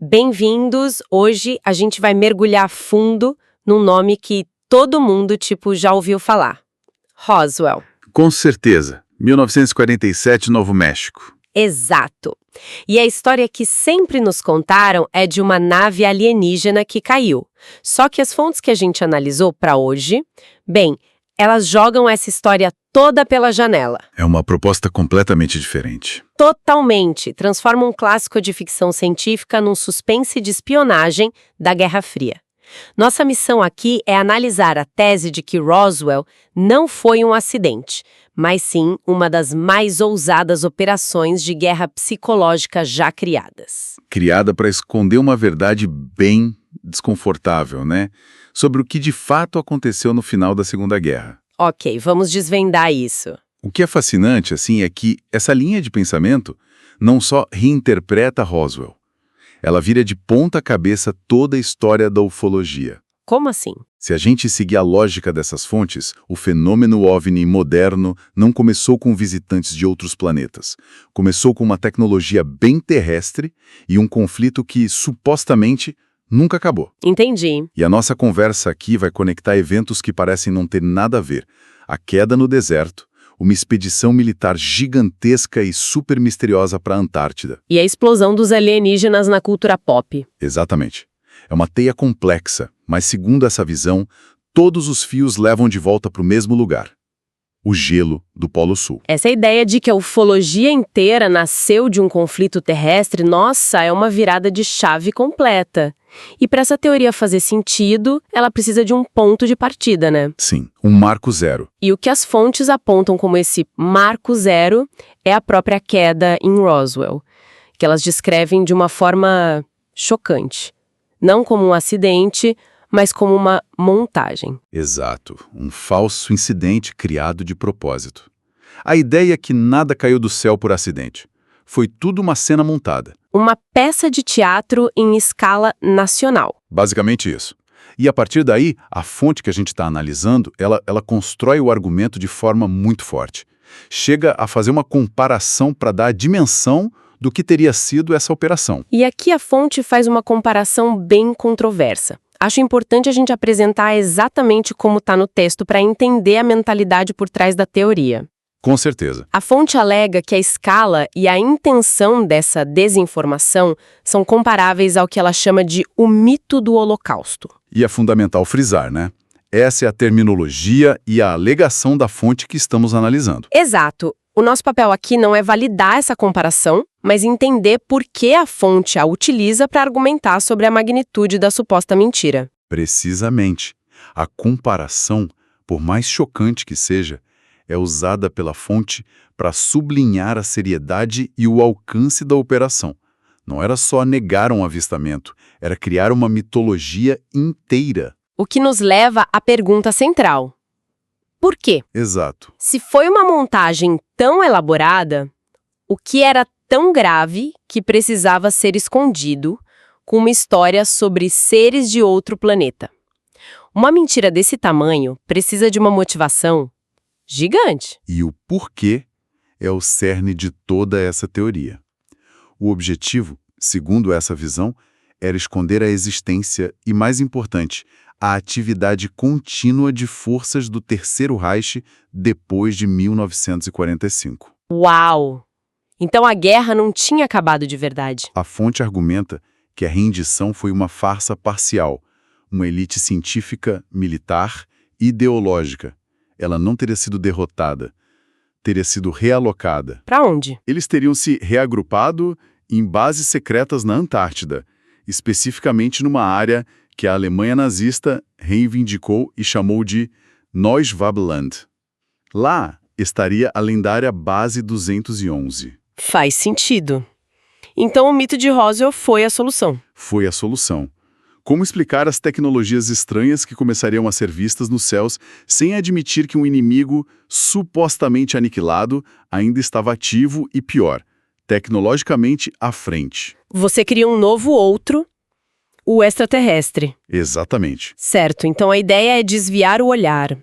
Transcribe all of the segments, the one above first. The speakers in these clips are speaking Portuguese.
Bem-vindos! Hoje a gente vai mergulhar fundo num nome que todo mundo, já ouviu falar. Roswell. Com certeza. 1947, Novo México. Exato. E a história que sempre nos contaram é de uma nave alienígena que caiu. Só que as fontes que a gente analisou para hoje, elas jogam essa história toda pela janela. É uma proposta completamente diferente. Totalmente. Transforma um clássico de ficção científica num suspense de espionagem da Guerra Fria. Nossa missão aqui é analisar a tese de que Roswell não foi um acidente, mas sim uma das mais ousadas operações de guerra psicológica já criadas. Criada para esconder uma verdade bem desconfortável, né? Sobre o que de fato aconteceu no final da Segunda Guerra. Ok, vamos desvendar isso. O que é fascinante, é que essa linha de pensamento não só reinterpreta Roswell, ela vira de ponta cabeça toda a história da ufologia. Como assim? Se a gente seguir a lógica dessas fontes, o fenômeno OVNI moderno não começou com visitantes de outros planetas. Começou com uma tecnologia bem terrestre e um conflito que, supostamente, nunca acabou. Entendi. E a nossa conversa aqui vai conectar eventos que parecem não ter nada a ver. A queda no deserto, uma expedição militar gigantesca e super misteriosa para a Antártida. E a explosão dos alienígenas na cultura pop. Exatamente. É uma teia complexa, mas segundo essa visão, todos os fios levam de volta para o mesmo lugar. O gelo do Polo Sul. Essa ideia de que a ufologia inteira nasceu de um conflito terrestre, nossa, é uma virada de chave completa. E para essa teoria fazer sentido, ela precisa de um ponto de partida, né? Sim, um marco zero. E o que as fontes apontam como esse marco zero é a própria queda em Roswell, que elas descrevem de uma forma chocante. Não como um acidente, mas como uma montagem. Exato, um falso incidente criado de propósito. A ideia é que nada caiu do céu por acidente. Foi tudo uma cena montada. Uma peça de teatro em escala nacional. Basicamente isso. E a partir daí, a fonte que a gente está analisando, ela constrói o argumento de forma muito forte. Chega a fazer uma comparação para dar a dimensão do que teria sido essa operação. E aqui a fonte faz uma comparação bem controversa. Acho importante a gente apresentar exatamente como está no texto para entender a mentalidade por trás da teoria. Com certeza. A fonte alega que a escala e a intenção dessa desinformação são comparáveis ao que ela chama de o mito do Holocausto. E é fundamental frisar, né? Essa é a terminologia e a alegação da fonte que estamos analisando. Exato. O nosso papel aqui não é validar essa comparação, mas entender por que a fonte a utiliza para argumentar sobre a magnitude da suposta mentira. Precisamente. A comparação, por mais chocante que seja, é usada pela fonte para sublinhar a seriedade e o alcance da operação. Não era só negar um avistamento, era criar uma mitologia inteira. O que nos leva à pergunta central. Por quê? Exato. Se foi uma montagem tão elaborada, o que era tão grave que precisava ser escondido com uma história sobre seres de outro planeta? Uma mentira desse tamanho precisa de uma motivação gigante. E o porquê é o cerne de toda essa teoria. O objetivo, segundo essa visão, era esconder a existência e, mais importante, a atividade contínua de forças do Terceiro Reich depois de 1945. Uau! Então a guerra não tinha acabado de verdade. A fonte argumenta que a rendição foi uma farsa parcial, uma elite científica, militar e ideológica. Ela não teria sido derrotada, teria sido realocada. Para onde? Eles teriam se reagrupado em bases secretas na Antártida, especificamente numa área que a Alemanha nazista reivindicou e chamou de Neuschwabenland. Lá estaria a lendária Base 211. Faz sentido. Então o mito de Roswell foi a solução. Foi a solução. Como explicar as tecnologias estranhas que começariam a ser vistas nos céus sem admitir que um inimigo supostamente aniquilado ainda estava ativo e, pior, tecnologicamente à frente? Você cria um novo outro, o extraterrestre. Exatamente. Certo, então a ideia é desviar o olhar.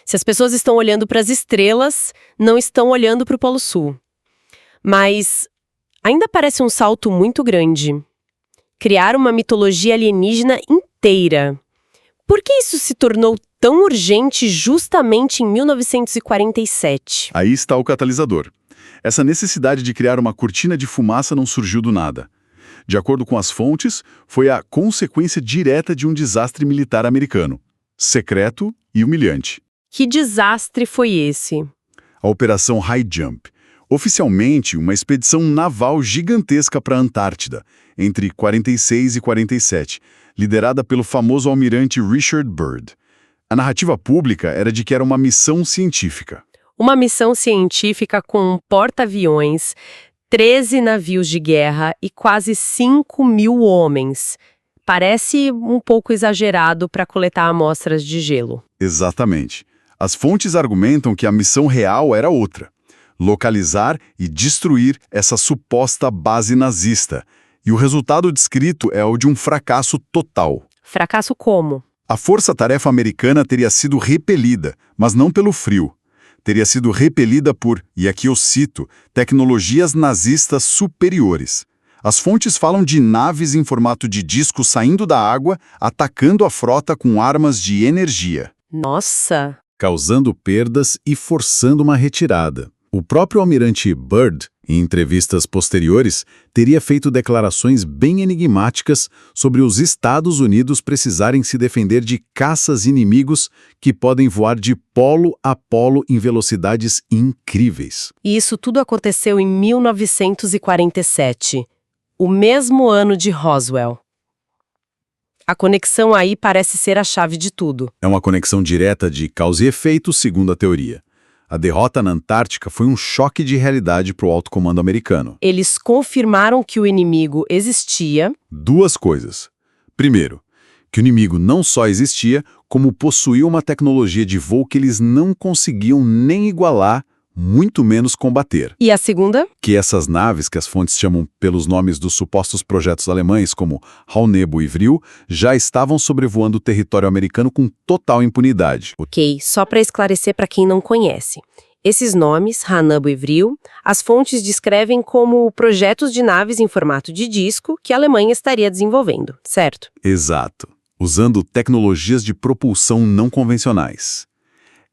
Se as pessoas estão olhando para as estrelas, não estão olhando para o Polo Sul. Mas ainda parece um salto muito grande. Criar uma mitologia alienígena inteira. Por que isso se tornou tão urgente justamente em 1947? Aí está o catalisador. Essa necessidade de criar uma cortina de fumaça não surgiu do nada. De acordo com as fontes, foi a consequência direta de um desastre militar americano, secreto e humilhante. Que desastre foi esse? A Operação High Jump, oficialmente uma expedição naval gigantesca para a Antártida, entre 46 e 47, liderada pelo famoso almirante Richard Byrd. A narrativa pública era de que era uma missão científica. Uma missão científica com um porta-aviões, 13 navios de guerra e quase 5.000 homens. Parece um pouco exagerado para coletar amostras de gelo. Exatamente. As fontes argumentam que a missão real era outra: localizar e destruir essa suposta base nazista. E o resultado descrito é o de um fracasso total. Fracasso como? A força-tarefa americana teria sido repelida, mas não pelo frio. Teria sido repelida por, e aqui eu cito, tecnologias nazistas superiores. As fontes falam de naves em formato de disco saindo da água, atacando a frota com armas de energia. Nossa! Causando perdas e forçando uma retirada. O próprio almirante Byrd, em entrevistas posteriores, teria feito declarações bem enigmáticas sobre os Estados Unidos precisarem se defender de caças inimigos que podem voar de polo a polo em velocidades incríveis. E isso tudo aconteceu em 1947, o mesmo ano de Roswell. A conexão aí parece ser a chave de tudo. É uma conexão direta de causa e efeito, segundo a teoria. A derrota na Antártica foi um choque de realidade para o alto comando americano. Eles confirmaram que o inimigo existia. Duas coisas. Primeiro, que o inimigo não só existia, como possuía uma tecnologia de voo que eles não conseguiam nem igualar, muito menos combater. E a segunda? Que essas naves, que as fontes chamam pelos nomes dos supostos projetos alemães, como Raunebo e Vril, já estavam sobrevoando o território americano com total impunidade. Ok, só para esclarecer para quem não conhece. Esses nomes, Raunebo e Vril, as fontes descrevem como projetos de naves em formato de disco que a Alemanha estaria desenvolvendo, certo? Exato. Usando tecnologias de propulsão não convencionais.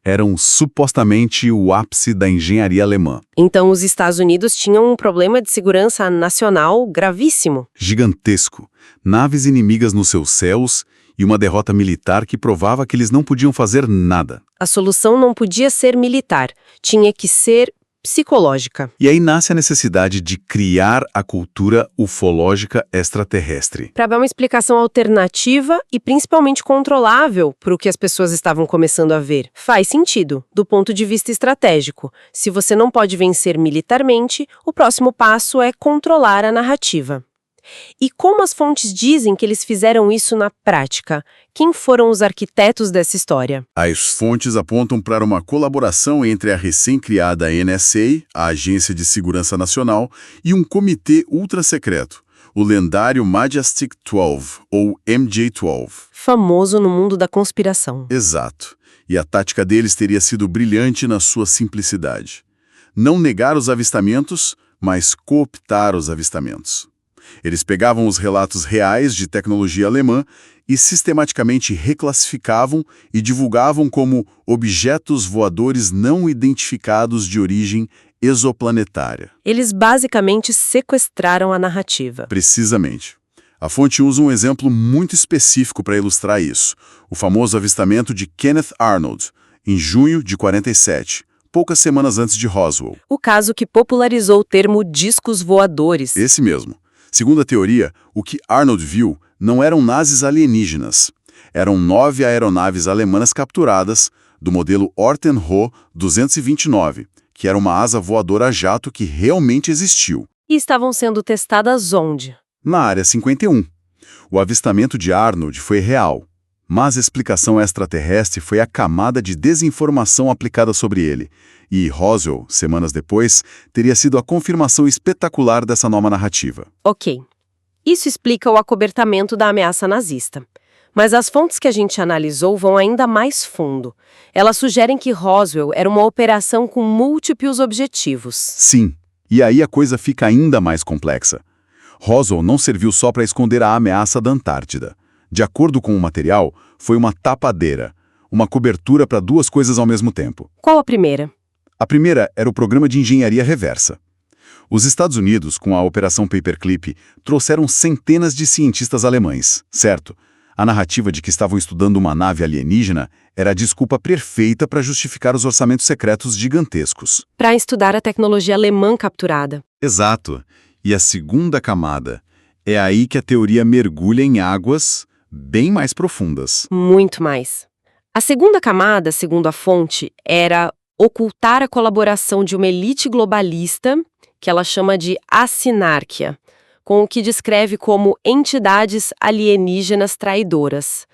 Eram supostamente o ápice da engenharia alemã. Então os Estados Unidos tinham um problema de segurança nacional gravíssimo. Gigantesco. Naves inimigas nos seus céus e uma derrota militar que provava que eles não podiam fazer nada. A solução não podia ser militar, tinha que ser psicológica. E aí nasce a necessidade de criar a cultura ufológica extraterrestre. Para dar uma explicação alternativa e principalmente controlável para o que as pessoas estavam começando a ver. Faz sentido, do ponto de vista estratégico. Se você não pode vencer militarmente, o próximo passo é controlar a narrativa. E como as fontes dizem que eles fizeram isso na prática? Quem foram os arquitetos dessa história? As fontes apontam para uma colaboração entre a recém-criada NSA, a Agência de Segurança Nacional, e um comitê ultra-secreto, o lendário Majestic 12, ou MJ-12. Famoso no mundo da conspiração. Exato. E a tática deles teria sido brilhante na sua simplicidade. Não negar os avistamentos, mas cooptar os avistamentos. Eles pegavam os relatos reais de tecnologia alemã e sistematicamente reclassificavam e divulgavam como objetos voadores não identificados de origem exoplanetária. Eles basicamente sequestraram a narrativa. Precisamente. A fonte usa um exemplo muito específico para ilustrar isso: o famoso avistamento de Kenneth Arnold, em junho de 47, poucas semanas antes de Roswell. O caso que popularizou o termo discos voadores. Esse mesmo. Segundo a teoria, o que Arnold viu não eram nazis alienígenas. Eram 9 aeronaves alemãs capturadas, do modelo Orten-Ho 229, que era uma asa voadora a jato que realmente existiu. E estavam sendo testadas onde? Na Área 51. O avistamento de Arnold foi real, mas a explicação extraterrestre foi a camada de desinformação aplicada sobre ele. E Roswell, semanas depois, teria sido a confirmação espetacular dessa nova narrativa. Ok. Isso explica o acobertamento da ameaça nazista. Mas as fontes que a gente analisou vão ainda mais fundo. Elas sugerem que Roswell era uma operação com múltiplos objetivos. Sim. E aí a coisa fica ainda mais complexa. Roswell não serviu só para esconder a ameaça da Antártida. De acordo com o material, foi uma tapadeira, uma cobertura para duas coisas ao mesmo tempo. Qual a primeira? A primeira era o programa de engenharia reversa. Os Estados Unidos, com a Operação Paperclip, trouxeram centenas de cientistas alemães, certo? A narrativa de que estavam estudando uma nave alienígena era a desculpa perfeita para justificar os orçamentos secretos gigantescos. Para estudar a tecnologia alemã capturada. Exato. E a segunda camada. É aí que a teoria mergulha em águas bem mais profundas. Muito mais. A segunda camada, segundo a fonte, era ocultar a colaboração de uma elite globalista, que ela chama de asinárquia, com o que descreve como entidades alienígenas traidoras.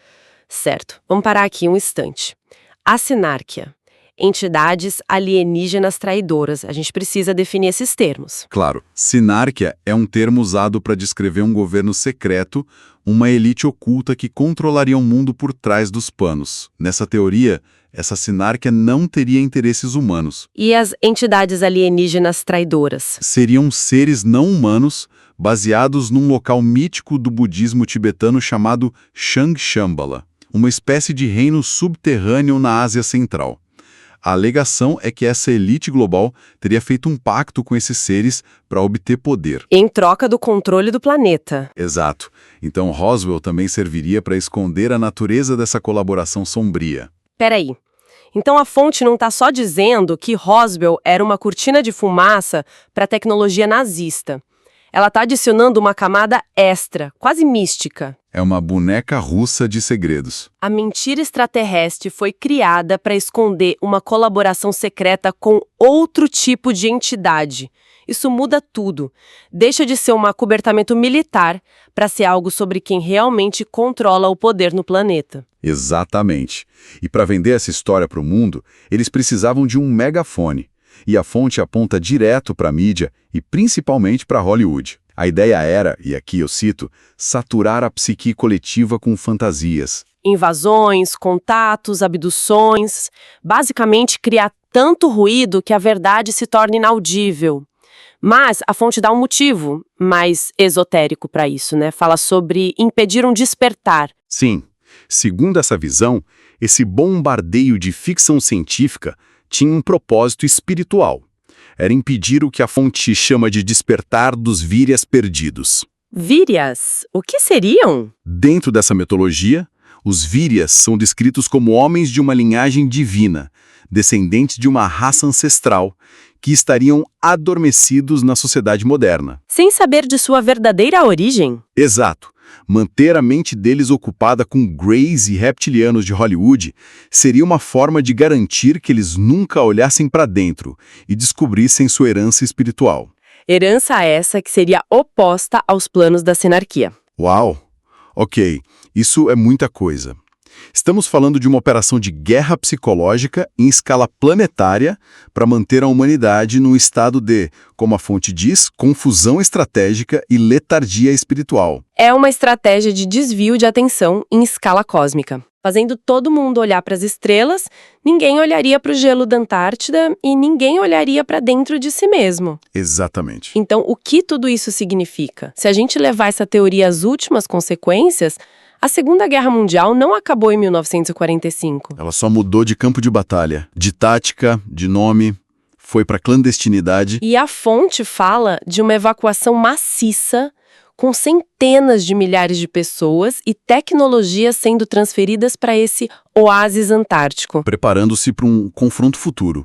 Certo, vamos parar aqui um instante. Asinárquia, entidades alienígenas traidoras. A gente precisa definir esses termos. Claro, sinárquia é um termo usado para descrever um governo secreto, uma elite oculta que controlaria o mundo por trás dos panos. Nessa teoria, essa sinárquia não teria interesses humanos. E as entidades alienígenas traidoras? Seriam seres não humanos, baseados num local mítico do budismo tibetano chamado Shangshambala, uma espécie de reino subterrâneo na Ásia Central. A alegação é que essa elite global teria feito um pacto com esses seres para obter poder. Em troca do controle do planeta. Exato. Então Roswell também serviria para esconder a natureza dessa colaboração sombria. Peraí. Então a fonte não está só dizendo que Roswell era uma cortina de fumaça para a tecnologia nazista. Ela está adicionando uma camada extra, quase mística. É uma boneca russa de segredos. A mentira extraterrestre foi criada para esconder uma colaboração secreta com outro tipo de entidade. Isso muda tudo. Deixa de ser um acobertamento militar para ser algo sobre quem realmente controla o poder no planeta. Exatamente. E para vender essa história para o mundo, eles precisavam de um megafone. E a fonte aponta direto para a mídia e principalmente para Hollywood. A ideia era, e aqui eu cito, saturar a psique coletiva com fantasias. Invasões, contatos, abduções, basicamente criar tanto ruído que a verdade se torne inaudível. Mas a fonte dá um motivo mais esotérico para isso, né? Fala sobre impedir um despertar. Sim, segundo essa visão, esse bombardeio de ficção científica tinha um propósito espiritual. Era impedir o que a fonte chama de despertar dos vírias perdidos. Vírias? O que seriam? Dentro dessa mitologia, os vírias são descritos como homens de uma linhagem divina, descendentes de uma raça ancestral, que estariam adormecidos na sociedade moderna. Sem saber de sua verdadeira origem? Exato. Manter a mente deles ocupada com greys e reptilianos de Hollywood seria uma forma de garantir que eles nunca olhassem para dentro e descobrissem sua herança espiritual. Herança essa que seria oposta aos planos da sinarquia. Uau! Ok, isso é muita coisa. Estamos falando de uma operação de guerra psicológica em escala planetária para manter a humanidade num estado de, como a fonte diz, confusão estratégica e letargia espiritual. É uma estratégia de desvio de atenção em escala cósmica. Fazendo todo mundo olhar para as estrelas, ninguém olharia para o gelo da Antártida e ninguém olharia para dentro de si mesmo. Exatamente. Então, o que tudo isso significa? Se a gente levar essa teoria às últimas consequências, a Segunda Guerra Mundial não acabou em 1945. Ela só mudou de campo de batalha, de tática, de nome, foi para clandestinidade. E a fonte fala de uma evacuação maciça, com centenas de milhares de pessoas e tecnologias sendo transferidas para esse oásis antártico. Preparando-se para um confronto futuro.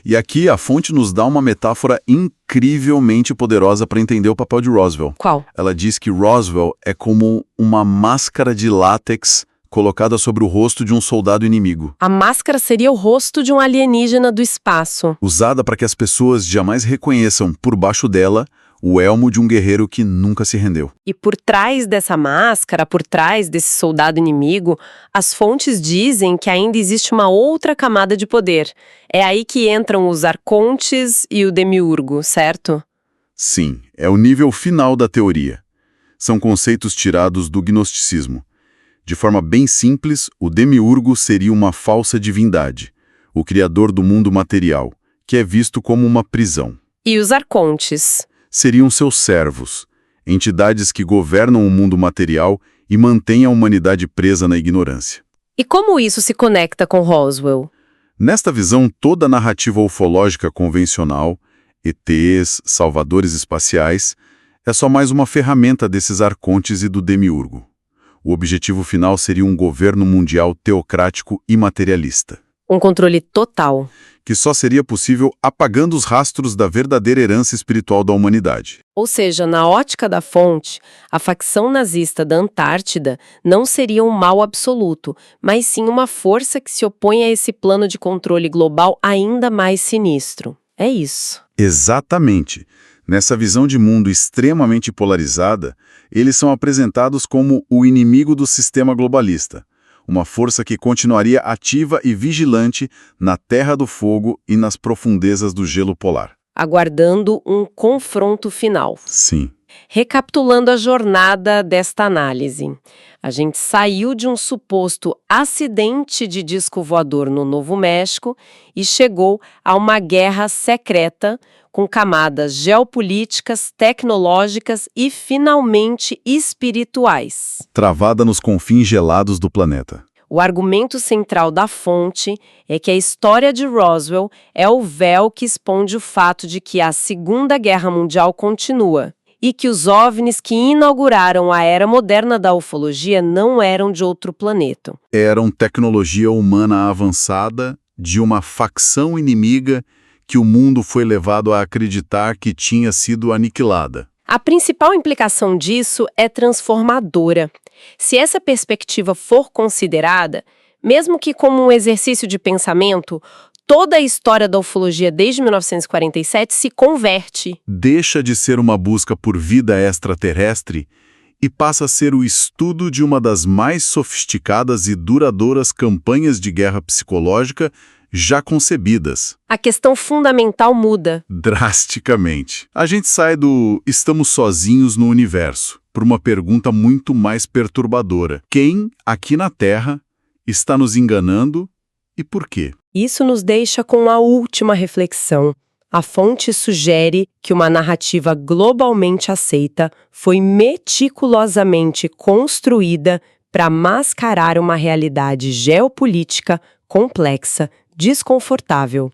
E aqui a fonte nos dá uma metáfora incrivelmente poderosa para entender o papel de Roswell. Qual? Ela diz que Roswell é como uma máscara de látex colocada sobre o rosto de um soldado inimigo. A máscara seria o rosto de um alienígena do espaço. Usada para que as pessoas jamais reconheçam por baixo dela o elmo de um guerreiro que nunca se rendeu. E por trás dessa máscara, por trás desse soldado inimigo, as fontes dizem que ainda existe uma outra camada de poder. É aí que entram os arcontes e o demiurgo, certo? Sim, é o nível final da teoria. São conceitos tirados do gnosticismo. De forma bem simples, o demiurgo seria uma falsa divindade, o criador do mundo material, que é visto como uma prisão. E os arcontes? Seriam seus servos, entidades que governam o mundo material e mantêm a humanidade presa na ignorância. E como isso se conecta com Roswell? Nesta visão, toda a narrativa ufológica convencional, ETs, salvadores espaciais, é só mais uma ferramenta desses arcontes e do demiurgo. O objetivo final seria um governo mundial teocrático e materialista, Um controle total. que só seria possível apagando os rastros da verdadeira herança espiritual da humanidade. Ou seja, na ótica da fonte, a facção nazista da Antártida não seria um mal absoluto, mas sim uma força que se opõe a esse plano de controle global ainda mais sinistro. É isso. Exatamente. Nessa visão de mundo extremamente polarizada, eles são apresentados como o inimigo do sistema globalista, uma força que continuaria ativa e vigilante na Terra do Fogo e nas profundezas do gelo polar. Aguardando um confronto final. Sim. Recapitulando a jornada desta análise, a gente saiu de um suposto acidente de disco voador no Novo México e chegou a uma guerra secreta com camadas geopolíticas, tecnológicas e, finalmente, espirituais. Travada nos confins gelados do planeta. O argumento central da fonte é que a história de Roswell é o véu que esconde o fato de que a Segunda Guerra Mundial continua e que os OVNIs que inauguraram a era moderna da ufologia não eram de outro planeta. Eram tecnologia humana avançada de uma facção inimiga que o mundo foi levado a acreditar que tinha sido aniquilada. A principal implicação disso é transformadora. Se essa perspectiva for considerada, mesmo que como um exercício de pensamento, toda a história da ufologia desde 1947 se converte. Deixa de ser uma busca por vida extraterrestre e passa a ser o estudo de uma das mais sofisticadas e duradouras campanhas de guerra psicológica já concebidas. A questão fundamental muda. Drasticamente. A gente sai do "estamos sozinhos no universo" para uma pergunta muito mais perturbadora. Quem, aqui na Terra, está nos enganando e por quê? Isso nos deixa com a última reflexão. A fonte sugere que uma narrativa globalmente aceita foi meticulosamente construída para mascarar uma realidade geopolítica complexa, desconfortável.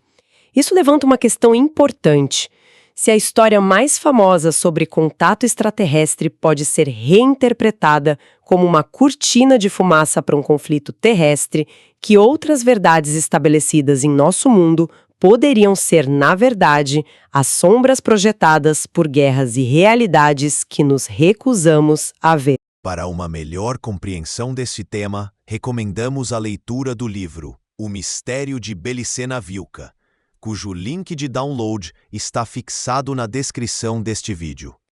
Isso levanta uma questão importante. Se a história mais famosa sobre contato extraterrestre pode ser reinterpretada como uma cortina de fumaça para um conflito terrestre, que outras verdades estabelecidas em nosso mundo poderiam ser, na verdade, as sombras projetadas por guerras e realidades que nos recusamos a ver. Para uma melhor compreensão desse tema, recomendamos a leitura do livro O Mistério de Belicena Vilca, cujo link de download está fixado na descrição deste vídeo.